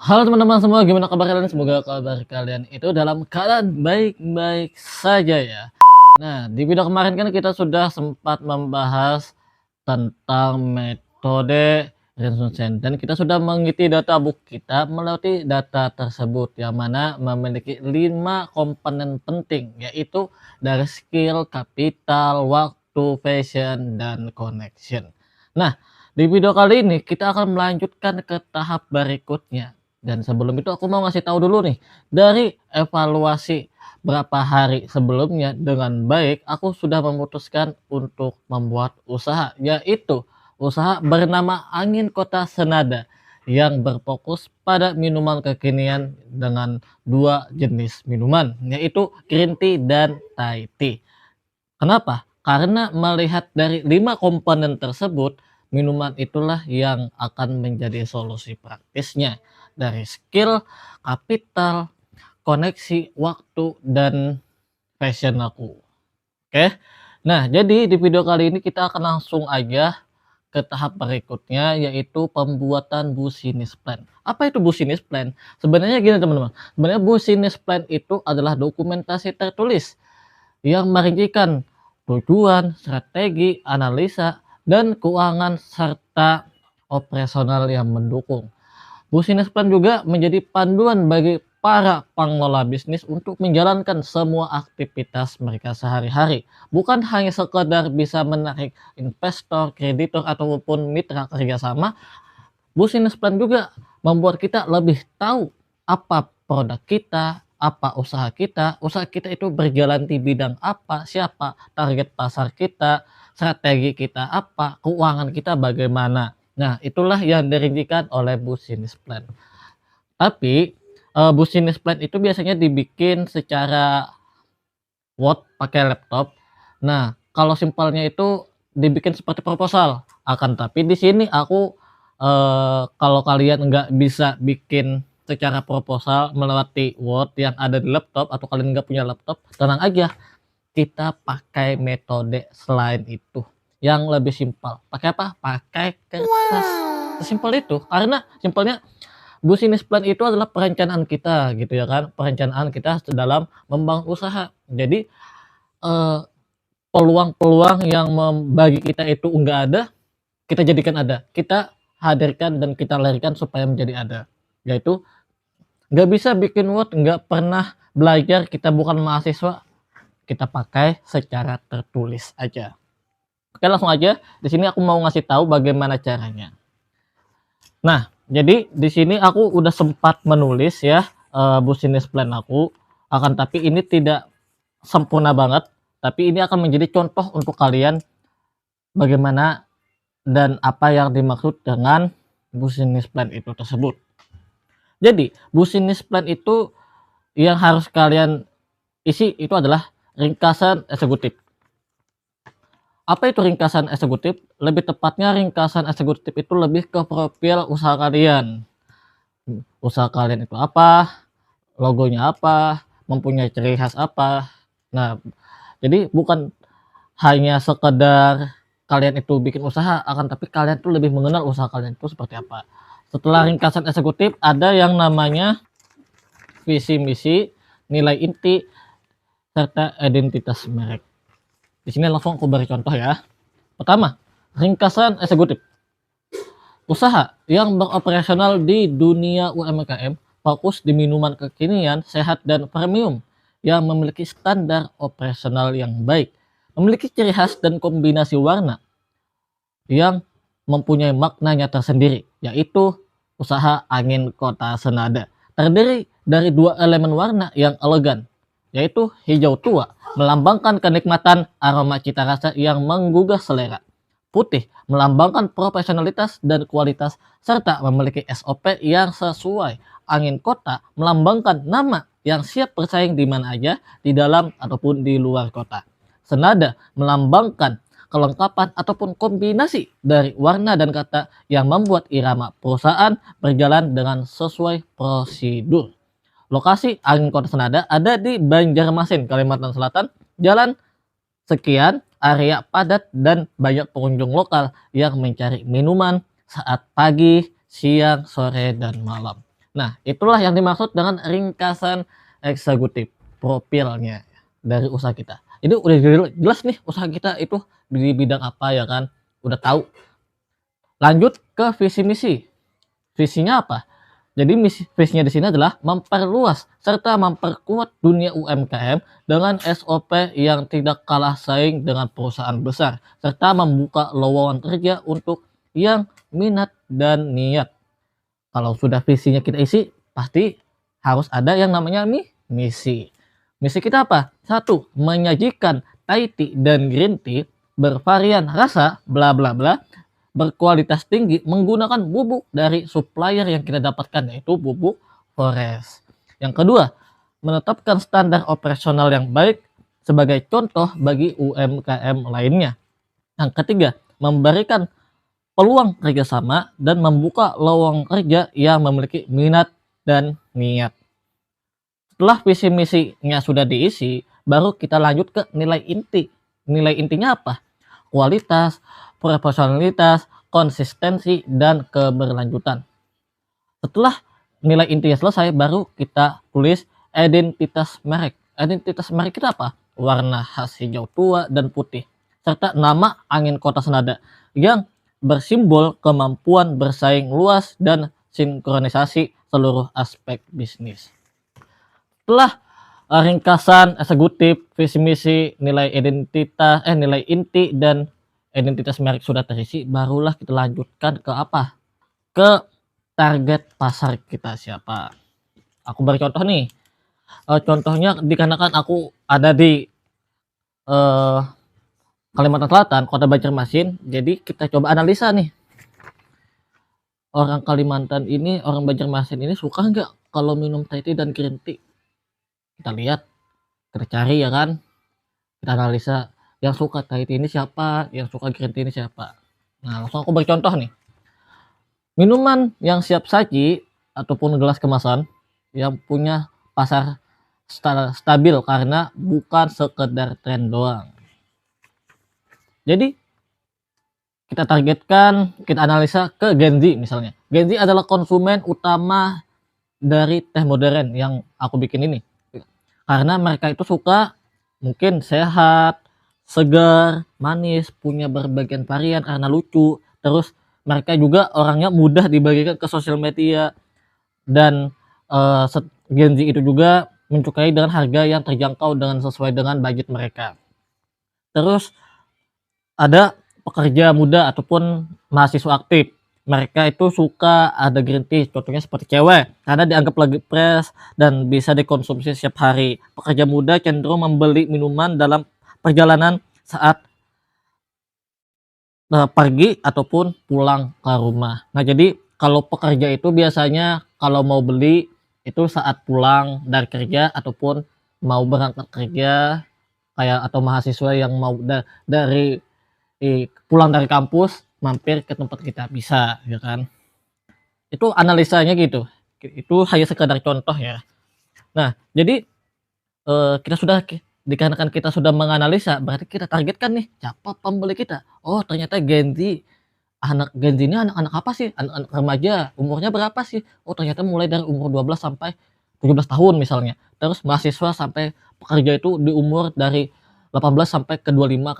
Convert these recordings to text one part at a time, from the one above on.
Halo teman-teman semua, gimana kabar kalian? Semoga kabar kalian itu dalam keadaan baik-baik saja ya. Nah, di video kemarin kan kita sudah sempat membahas tentang metode Rensunsen dan kita sudah mengisi data book kita melewati data tersebut yang mana memiliki 5 komponen penting, yaitu dari skill, capital, waktu, passion, dan connection. Nah, di video kali ini kita akan melanjutkan ke tahap berikutnya. Dan sebelum itu aku mau ngasih tahu dulu nih, dari evaluasi berapa hari sebelumnya dengan baik, aku sudah memutuskan untuk membuat usaha, yaitu usaha bernama Angin Kota Senada yang berfokus pada minuman kekinian dengan 2 jenis minuman, yaitu green tea dan Thai tea. Kenapa? Karena melihat dari 5 komponen tersebut, minuman itulah yang akan menjadi solusi praktisnya dari skill, kapital, koneksi, waktu, dan passion aku. Oke. Nah, jadi di video kali ini kita akan langsung aja ke tahap berikutnya, yaitu pembuatan business plan. Apa itu business plan? Sebenarnya gini teman-teman, sebenarnya business plan itu adalah dokumentasi tertulis yang merincikan tujuan, strategi, analisa, dan keuangan serta operasional yang mendukung. Business plan juga menjadi panduan bagi para pengelola bisnis untuk menjalankan semua aktivitas mereka sehari-hari. Bukan hanya sekedar bisa menarik investor, kreditor, ataupun mitra kerjasama, business plan juga membuat kita lebih tahu apa produk kita, apa usaha kita itu berjalan di bidang apa, siapa target pasar kita, strategi kita apa, keuangan kita bagaimana. Nah, itulah yang dirincikan oleh business plan. Tapi, business plan itu biasanya dibikin secara Word pakai laptop. Nah, kalau simpelnya itu dibikin seperti proposal. Akan tapi di sini aku, kalau kalian nggak bisa bikin secara proposal melewati Word yang ada di laptop atau kalian nggak punya laptop, tenang aja, kita pakai metode selain itu yang lebih simpel. Pakai apa? Pakai kertas. Sesimpel itu. Karena simpelnya business plan itu adalah perencanaan kita gitu ya kan, perencanaan kita dalam membangun usaha. Jadi, eee, peluang-peluang yang bagi kita itu enggak ada, kita jadikan ada. Kita hadirkan dan kita lahirkan supaya menjadi ada. Yaitu nggak bisa bikin Word, nggak pernah belajar, kita bukan mahasiswa, kita pakai secara tertulis aja. Oke, langsung aja, di sini aku mau ngasih tahu bagaimana caranya. Nah, jadi di sini aku udah sempat menulis ya, business plan aku, akan tapi ini tidak sempurna banget, tapi ini akan menjadi contoh untuk kalian bagaimana dan apa yang dimaksud dengan business plan itu tersebut. Jadi, business plan itu yang harus kalian isi itu adalah ringkasan eksekutif. Apa itu ringkasan eksekutif? Lebih tepatnya ringkasan eksekutif itu lebih ke profil usaha kalian. Usaha kalian itu apa, logonya apa, mempunyai ciri khas apa. Nah, jadi bukan hanya sekedar kalian itu bikin usaha, akan tapi kalian tuh lebih mengenal usaha kalian itu seperti apa. Setelah ringkasan eksekutif ada yang namanya visi misi, nilai inti, serta identitas merek. Di sini langsung aku beri contoh ya. Pertama, ringkasan eksekutif. Usaha yang beroperasional di dunia UMKM fokus di minuman kekinian, sehat, dan premium yang memiliki standar operasional yang baik, memiliki ciri khas dan kombinasi warna yang mempunyai maknanya tersendiri, yaitu usaha Angin Kota Senada. Terdiri dari 2 elemen warna yang elegan, yaitu hijau tua, melambangkan kenikmatan aroma cita rasa yang menggugah selera. Putih melambangkan profesionalitas dan kualitas serta memiliki SOP yang sesuai. Angin Kota melambangkan nama yang siap bersaing di mana aja, di dalam ataupun di luar kota. Senada melambangkan kelengkapan ataupun kombinasi dari warna dan kata yang membuat irama perusahaan berjalan dengan sesuai prosedur. Lokasi Angin Kota Senada ada di Banjarmasin, Kalimantan Selatan. Jalan sekian, area padat dan banyak pengunjung lokal yang mencari minuman saat pagi, siang, sore, dan malam. Nah, itulah yang dimaksud dengan ringkasan eksekutif profilnya dari usaha kita. Ini udah jelas nih usaha kita itu di bidang apa ya kan, udah tahu. Lanjut ke visi misi. Visinya apa? Jadi visinya di sini adalah memperluas serta memperkuat dunia UMKM dengan SOP yang tidak kalah saing dengan perusahaan besar serta membuka lowongan kerja untuk yang minat dan niat. Kalau sudah visinya kita isi, pasti harus ada yang namanya misi. Misi kita apa? Satu, menyajikan Thai tea dan green tea bervarian rasa bla bla bla berkualitas tinggi menggunakan bubuk dari supplier yang kita dapatkan, yaitu bubuk Forest. Yang kedua, menetapkan standar operasional yang baik sebagai contoh bagi UMKM lainnya. Yang ketiga, memberikan peluang kerjasama dan membuka lowongan kerja yang memiliki minat dan niat. Setelah visi misinya sudah diisi, baru kita lanjut ke nilai inti. Nilai intinya apa? Kualitas, profesionalitas, konsistensi, dan keberlanjutan. Setelah nilai intinya selesai, baru kita tulis identitas merek. Identitas merek kita apa? Warna khas hijau tua dan putih, serta nama angin kota Senada yang bersimbol kemampuan bersaing luas dan sinkronisasi seluruh aspek bisnis. Setelah ringkasan eksekutif, visi misi, nilai identitas, nilai inti dan identitas merek sudah terisi, barulah kita lanjutkan ke apa? Ke target pasar kita siapa. Aku beri contoh nih. Contohnya dikarenakan aku ada di Kalimantan Selatan, Kota Banjarmasin, jadi kita coba analisa nih. Orang Kalimantan ini, orang Banjarmasin ini suka nggak kalau minum Thai tea dan green tea? Kita lihat, kita cari ya kan, kita analisa yang suka Thai tea ini siapa, yang suka green tea ini siapa. Nah, langsung aku beri contoh nih. Minuman yang siap saji ataupun gelas kemasan yang punya pasar stabil karena bukan sekedar tren doang. Jadi kita targetkan, kita analisa ke Gen Z misalnya. Gen Z adalah konsumen utama dari teh modern yang aku bikin ini. Karena mereka itu suka mungkin sehat, segar, manis, punya berbagai varian karena lucu. Terus mereka juga orangnya mudah dibagikan ke sosial media dan Gen Z itu juga menyukai dengan harga yang terjangkau dengan sesuai dengan budget mereka. Terus ada pekerja muda ataupun mahasiswa aktif. Mereka itu suka ada green tea, contohnya seperti cewek, karena dianggap lagi fresh dan bisa dikonsumsi setiap hari. Pekerja muda cenderung membeli minuman dalam perjalanan saat pergi ataupun pulang ke rumah. Nah, jadi kalau pekerja itu biasanya kalau mau beli itu saat pulang dari kerja ataupun mau berangkat kerja, kayak atau mahasiswa yang mau dari pulang dari kampus mampir ke tempat kita bisa ya kan. Itu analisanya gitu, itu hanya sekedar contoh ya. Nah, jadi kita sudah dikarenakan kita sudah menganalisa, berarti kita targetkan nih siapa pembeli kita. Oh, ternyata Gen Z. Anak Gen Z ini anak-anak apa sih? Anak-anak remaja. Umurnya berapa sih? Oh, ternyata mulai dari umur 12 sampai 17 tahun misalnya. Terus mahasiswa sampai pekerja itu di umur dari 18 sampai ke 25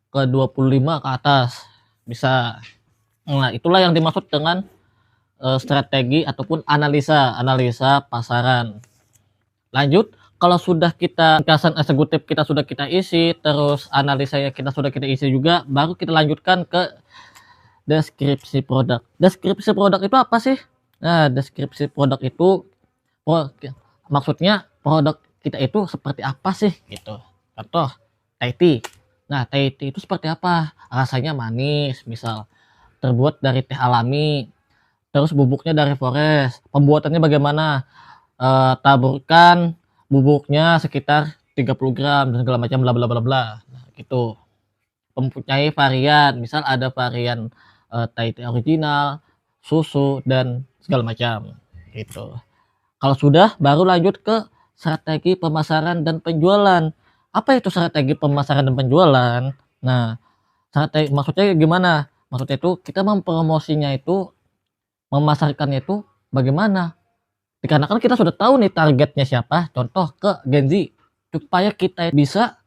ke 25 ke atas. Bisa. Nah, itulah yang dimaksud dengan strategi ataupun analisa pasaran. Lanjut, kalau sudah kita ringkasan eksekutif kita sudah kita isi, terus analisanya kita sudah kita isi juga, baru kita lanjutkan ke deskripsi produk. Deskripsi produk itu apa sih? Nah, deskripsi produk itu maksudnya produk kita itu seperti apa sih gitu. Contoh, Thai tea. Nah, Thai tea itu seperti apa? Rasanya manis, misal terbuat dari teh alami, terus bubuknya dari forest. Pembuatannya bagaimana? Taburkan bubuknya sekitar 30 gram dan segala macam bla bla bla bla. Nah, gitu. Mempunyai varian, misal ada varian Thai tea original, susu dan segala macam gitu. Kalau sudah, baru lanjut ke strategi pemasaran dan penjualan. Apa itu strategi pemasaran dan penjualan? Nah, strategi maksudnya gimana? Maksudnya itu kita mempromosinya itu, memasarkannya itu bagaimana? Dikarenakan kita sudah tahu nih targetnya siapa, contoh ke Gen Z, supaya kita bisa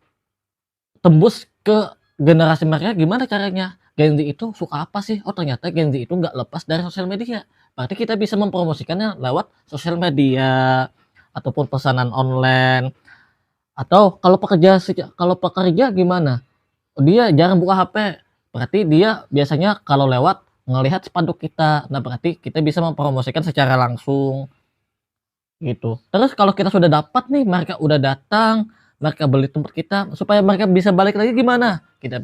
tembus ke generasi mereka. Gimana caranya? Gen Z itu suka apa sih? Oh ternyata Gen Z itu nggak lepas dari sosial media. Berarti kita bisa mempromosikannya lewat sosial media ataupun pesanan online. Atau kalau pekerja gimana? Dia jarang buka HP. Berarti dia biasanya kalau lewat ngelihat spanduk kita. Nah, berarti kita bisa mempromosikan secara langsung gitu. Terus kalau kita sudah dapat nih, mereka udah datang, mereka beli tempat kita, supaya mereka bisa balik lagi gimana? Kita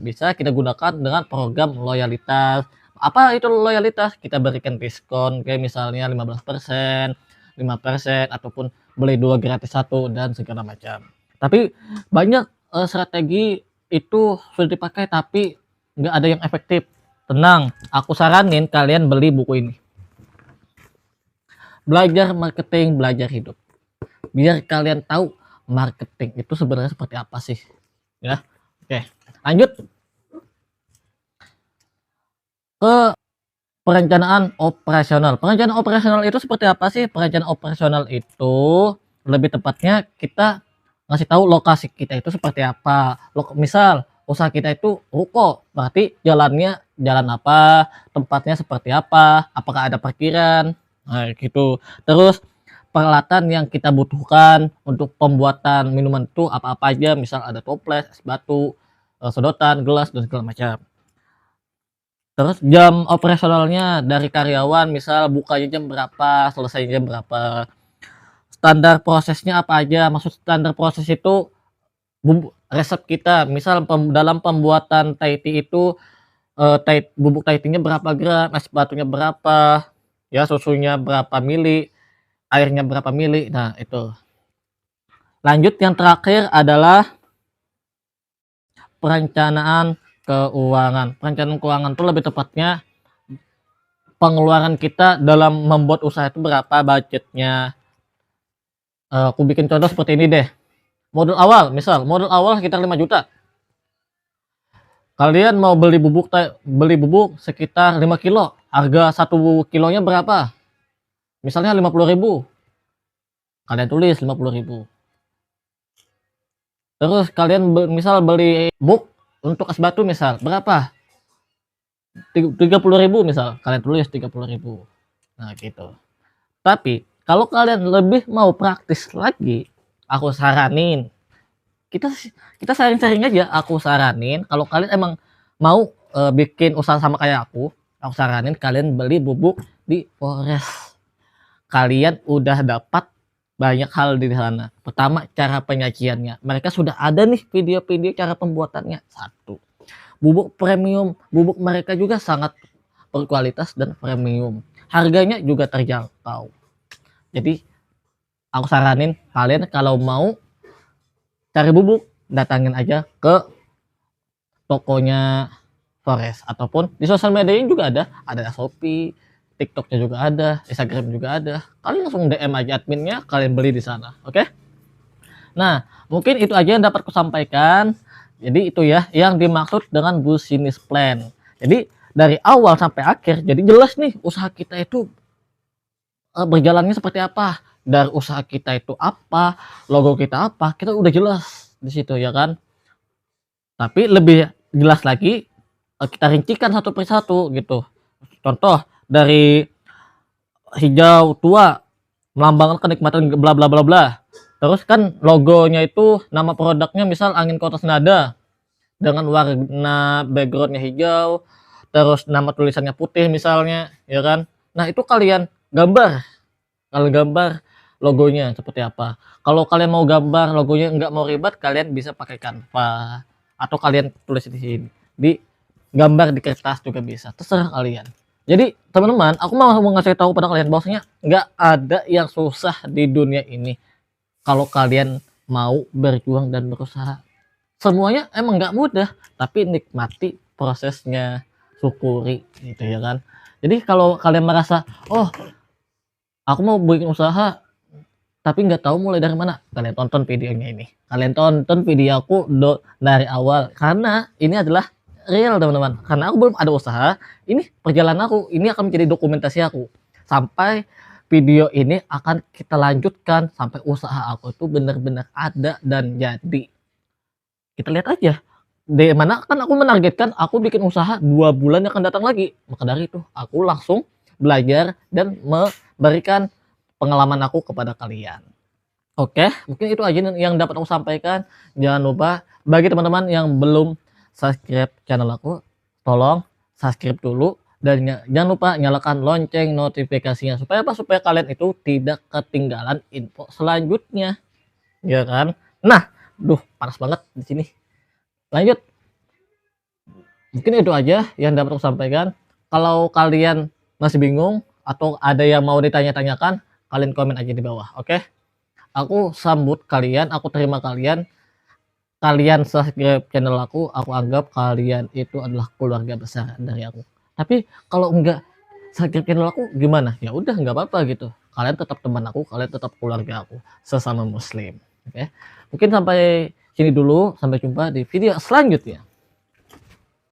gunakan dengan program loyalitas. Apa itu loyalitas? Kita berikan diskon kayak misalnya 15%, 5% ataupun beli 2 gratis 1 dan segala macam. Tapi banyak strategi itu sudah dipakai tapi nggak ada yang efektif. Tenang, aku saranin kalian beli buku ini. Belajar marketing, belajar hidup. Biar kalian tahu marketing itu sebenarnya seperti apa sih. Ya. Oke, lanjut ke perencanaan operasional. Perencanaan operasional itu seperti apa sih? Perencanaan operasional itu lebih tepatnya kita ngasih tahu lokasi kita itu seperti apa. Misal usaha kita itu ruko, berarti jalannya jalan apa, tempatnya seperti apa, apakah ada parkiran, nah gitu. Terus peralatan yang kita butuhkan untuk pembuatan minuman itu apa-apa aja, misal ada toples, es batu, sedotan, gelas dan segala macam. Terus jam operasionalnya dari karyawan, misal bukanya jam berapa, selesai jam berapa. Standar prosesnya apa aja, maksud standar proses itu resep kita, misal dalam pembuatan Thai tea itu bubuk Thai tea-nya berapa gram, es batunya berapa, ya susunya berapa mili, airnya berapa mili. Nah itu. Lanjut yang terakhir adalah perencanaan keuangan. Perencanaan keuangan itu lebih tepatnya pengeluaran kita dalam membuat usaha itu berapa budgetnya. Aku bikin contoh seperti ini deh. Modal awal, misal modal awal sekitar 5 juta. Kalian mau beli bubuk sekitar 5 kilo. Harga 1 kilonya berapa? Misalnya 50.000. Kalian tulis 50.000. Terus kalian misal beli bubuk untuk es batu misal berapa? 30.000 misal. Kalian tulis 30.000. Nah, gitu. Tapi kalau kalian lebih mau praktis lagi, aku saranin kita sharing-sharing aja. Aku saranin kalau kalian emang mau bikin usaha sama kayak aku saranin kalian beli bubuk di Forest. Kalian udah dapat banyak hal di sana. Pertama, cara penyajiannya. Mereka sudah ada nih video-video cara pembuatannya. Satu, bubuk premium. Bubuk mereka juga sangat berkualitas dan premium. Harganya juga terjangkau. Jadi aku saranin kalian kalau mau cari bubuk, datangin aja ke tokonya Forest ataupun di sosial medianya juga ada Shopee, TikToknya juga ada, Instagram juga ada. Kalian langsung DM aja adminnya, kalian beli di sana, oke? Nah, mungkin itu aja yang dapat kusampaikan. Jadi itu ya yang dimaksud dengan business plan. Jadi dari awal sampai akhir, jadi jelas nih usaha kita itu berjalannya seperti apa, dari usaha kita itu apa, logo kita apa, kita udah jelas di situ ya kan. Tapi lebih jelas lagi kita rincikan satu persatu gitu. Contoh dari hijau tua melambangkan kenikmatan bla bla bla bla. Terus kan logonya itu nama produknya misal angin kota senada dengan warna backgroundnya hijau, terus nama tulisannya putih misalnya ya kan. Nah itu kalian gambar logonya seperti apa. Kalau kalian mau gambar logonya nggak mau ribet, kalian bisa pakai Canva atau kalian tulis di sini, di gambar di kertas juga bisa, terserah kalian. Jadi teman-teman, aku mau ngasih tahu pada kalian bahwasanya nggak ada yang susah di dunia ini. Kalau kalian mau berjuang dan berusaha, semuanya emang nggak mudah, tapi nikmati prosesnya, syukuri gitu ya kan. Jadi kalau kalian merasa oh aku mau bikin usaha tapi nggak tahu mulai dari mana, kalian tonton videonya ini, kalian tonton video aku dari awal, karena ini adalah real teman-teman. Karena aku belum ada usaha, ini perjalanan aku, ini akan menjadi dokumentasi aku sampai video ini akan kita lanjutkan sampai usaha aku itu benar-benar ada dan jadi. Kita lihat aja. Di mana kan aku menargetkan aku bikin usaha 2 bulan yang akan datang lagi. Maka dari itu aku langsung belajar dan memberikan pengalaman aku kepada kalian. Oke, mungkin itu aja yang dapat aku sampaikan. Jangan lupa bagi teman-teman yang belum subscribe channel aku, tolong subscribe dulu dan jangan lupa nyalakan lonceng notifikasinya supaya apa? Supaya kalian itu tidak ketinggalan info selanjutnya. Ya kan? Nah, panas banget di sini. Lanjut. Mungkin itu aja yang dapat aku sampaikan. Kalau kalian masih bingung atau ada yang mau ditanya-tanyakan, kalian komen aja di bawah, oke? Aku sambut kalian, aku terima kalian. Kalian subscribe channel aku anggap kalian itu adalah keluarga besar dari aku. Tapi kalau enggak subscribe channel aku gimana? Ya udah nggak apa-apa gitu. Kalian tetap teman aku, kalian tetap keluarga aku, sesama muslim. Oke. Mungkin sampai sini dulu, sampai jumpa di video selanjutnya.